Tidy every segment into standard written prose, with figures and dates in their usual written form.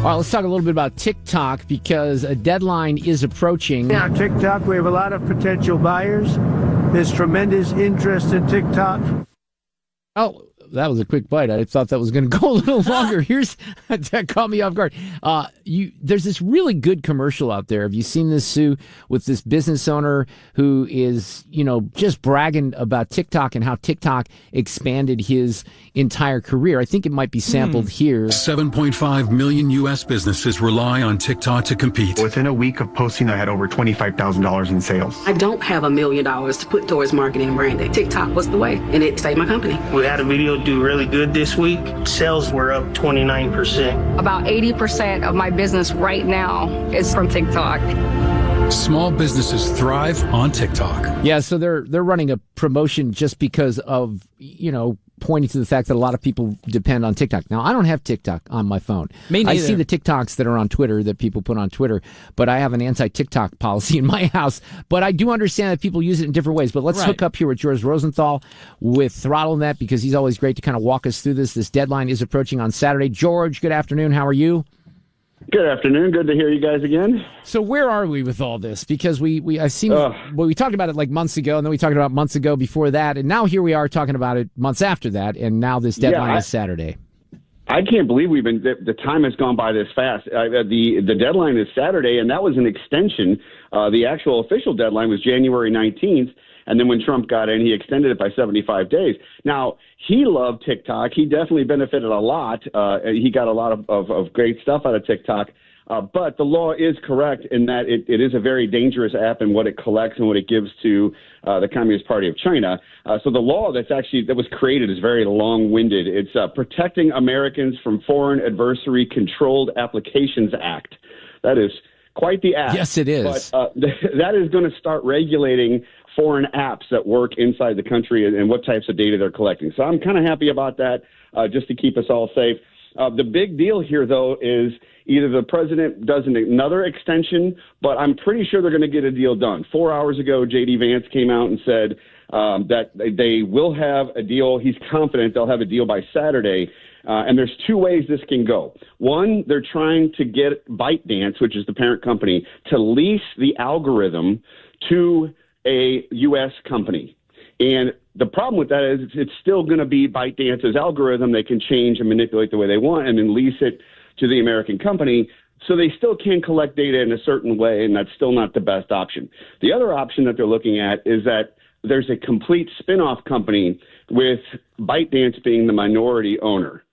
All right, let's talk a little bit about TikTok because a deadline is approaching. Now, TikTok, we have a lot of potential buyers. There's tremendous interest in TikTok. Oh, that was a quick bite. I thought that was going to go a little longer. That caught me off guard. There's this really good commercial out there. Have you seen this, Sue, with this business owner who is, just bragging about TikTok and how TikTok expanded his entire career? I think it might be sampled here. 7.5 million U.S. businesses rely on TikTok to compete. Within a week of posting, I had over $25,000 in sales. I don't have $1 million to put towards marketing and branding. TikTok was the way, and it saved my company. We had a video do really good this week. Sales were up 29%. About 80% of my business right now is from TikTok. Small businesses thrive on TikTok. Yeah, so they're running a promotion just because of, pointing to the fact that a lot of people depend on TikTok. Now, I don't have TikTok on my phone. Me neither. I see the TikToks that are on Twitter that people put on Twitter, but I have an anti-TikTok policy in my house. But I do understand that people use it in different ways. But let's hook up here with George Rosenthal with ThrottleNet because he's always great to kind of walk us through this. This deadline is approaching on Saturday. George, good afternoon. How are you? Good afternoon. Good to hear you guys again. So where are we with all this? Because I've seen, we talked about it like months ago, and then we talked about months ago before that, and now here we are talking about it months after that, and now this deadline is Saturday. I can't believe the time has gone by this fast. The deadline is Saturday, and that was an extension. The actual official deadline was January 19th. And then when Trump got in, he extended it by 75 days. Now, he loved TikTok. He definitely benefited a lot. He got a lot of great stuff out of TikTok. But the law is correct in that it is a very dangerous app in what it collects and what it gives to the Communist Party of China. So the law that was created is very long-winded. It's Protecting Americans from Foreign Adversary Controlled Applications Act. That is quite the act. Yes, it is. But that is going to start regulating foreign apps that work inside the country and what types of data they're collecting. So I'm kind of happy about that, just to keep us all safe. The big deal here, though, is either the president does another extension, but I'm pretty sure they're going to get a deal done. 4 hours ago, J.D. Vance came out and said that they will have a deal. He's confident they'll have a deal by Saturday. And there's two ways this can go. One, they're trying to get ByteDance, which is the parent company, to lease the algorithm to a U.S. company. And the problem with that is it's still going to be ByteDance's algorithm. They can change and manipulate the way they want and then lease it to the American company. So they still can collect data in a certain way, and that's still not the best option. The other option that they're looking at is that there's a complete spin-off company with ByteDance being the minority owner.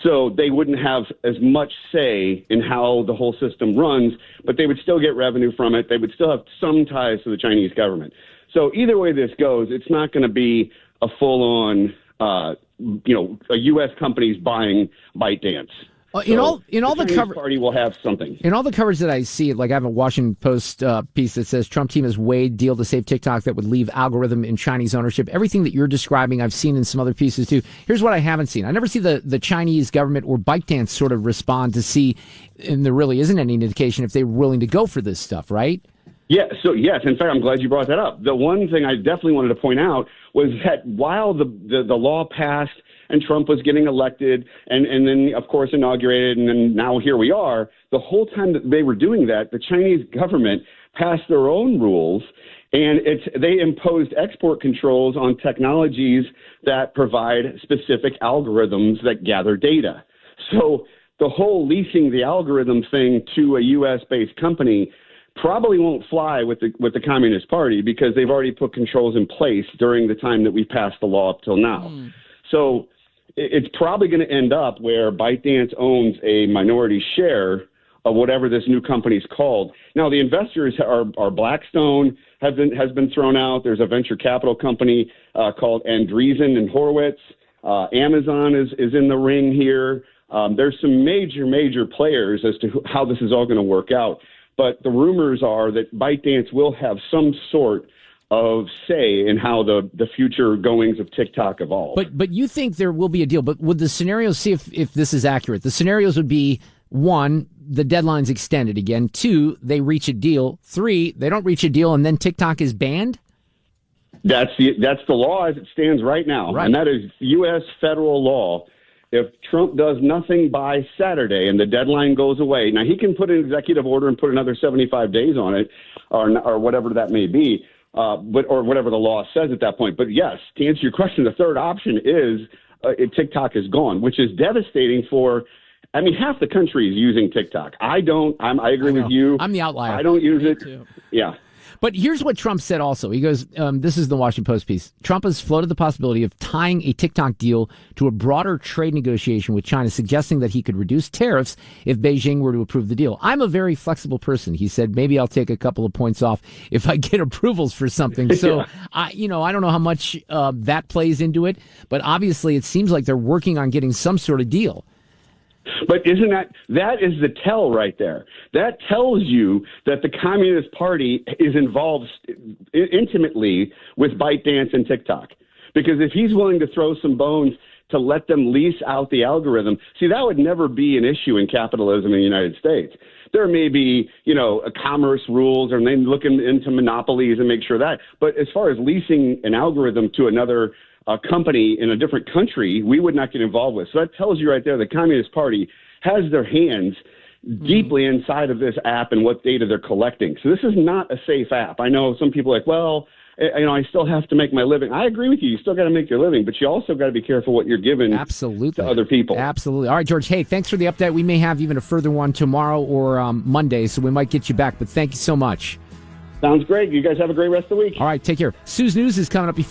So they wouldn't have as much say in how the whole system runs, but they would still get revenue from it. They would still have some ties to the Chinese government. So either way this goes, it's not going to be a full-on, a U.S. company's buying ByteDance. In all the coverage, party will have something. In all the coverage that I see, like I have a Washington Post piece that says Trump team has weighed deal to save TikTok that would leave algorithm in Chinese ownership. Everything that you're describing, I've seen in some other pieces too. Here's what I haven't seen. I never see the Chinese government or ByteDance sort of respond to see, and there really isn't any indication if they're willing to go for this stuff, right? Yeah. So yes, in fact, I'm glad you brought that up. The one thing I definitely wanted to point out was that while the law passed and Trump was getting elected and then, of course, inaugurated, and then now here we are, the whole time that they were doing that, the Chinese government passed their own rules, and they imposed export controls on technologies that provide specific algorithms that gather data. So the whole leasing the algorithm thing to a U.S.-based company probably won't fly with the Communist Party because they've already put controls in place during the time that we've passed the law up till now. So it's probably going to end up where ByteDance owns a minority share of whatever this new company's called. Now, the investors are Blackstone has been thrown out. There's a venture capital company called Andreessen and Horowitz. Amazon is in the ring here. There's some major players as to how this is all going to work out. But the rumors are that ByteDance will have some sort of say in how the future goings of TikTok evolve. But you think there will be a deal. But would the scenarios, see if this is accurate, the scenarios would be, 1, the deadline's extended again. 2, they reach a deal. 3, they don't reach a deal, and then TikTok is banned? That's the law as it stands right now. Right. And that is U.S. federal law. if Trump does nothing by Saturday and the deadline goes away, now he can put an executive order and put another 75 days on it, or whatever that may be, or whatever the law says at that point. But yes, to answer your question, the third option is TikTok is gone, which is devastating for. I mean, half the country is using TikTok. I agree with you. I'm the outlier. I don't use it. Too. Yeah. But here's what Trump said also. He goes, this is the Washington Post piece. Trump has floated the possibility of tying a TikTok deal to a broader trade negotiation with China, suggesting that he could reduce tariffs if Beijing were to approve the deal. I'm a very flexible person. He said, maybe I'll take a couple of points off if I get approvals for something. So, I don't know how much that plays into it, but obviously it seems like they're working on getting some sort of deal. But isn't that is the tell right there? That tells you that the Communist Party is involved intimately with ByteDance and TikTok. Because if he's willing to throw some bones to let them lease out the algorithm, see, that would never be an issue in capitalism in the United States. There may be, commerce rules, or they look into monopolies and make sure that. But as far as leasing an algorithm to another company in a different country, we would not get involved with. So that tells you right there the Communist Party has their hands deeply inside of this app and what data they're collecting. So this is not a safe app. I know some people are like, well, I still have to make my living. I agree with you. You still got to make your living, but you also got to be careful what you're giving to other people. Absolutely. All right, George. Hey, thanks for the update. We may have even a further one tomorrow or Monday, so we might get you back. But thank you so much. Sounds great. You guys have a great rest of the week. All right, take care. Sue's News is coming up before.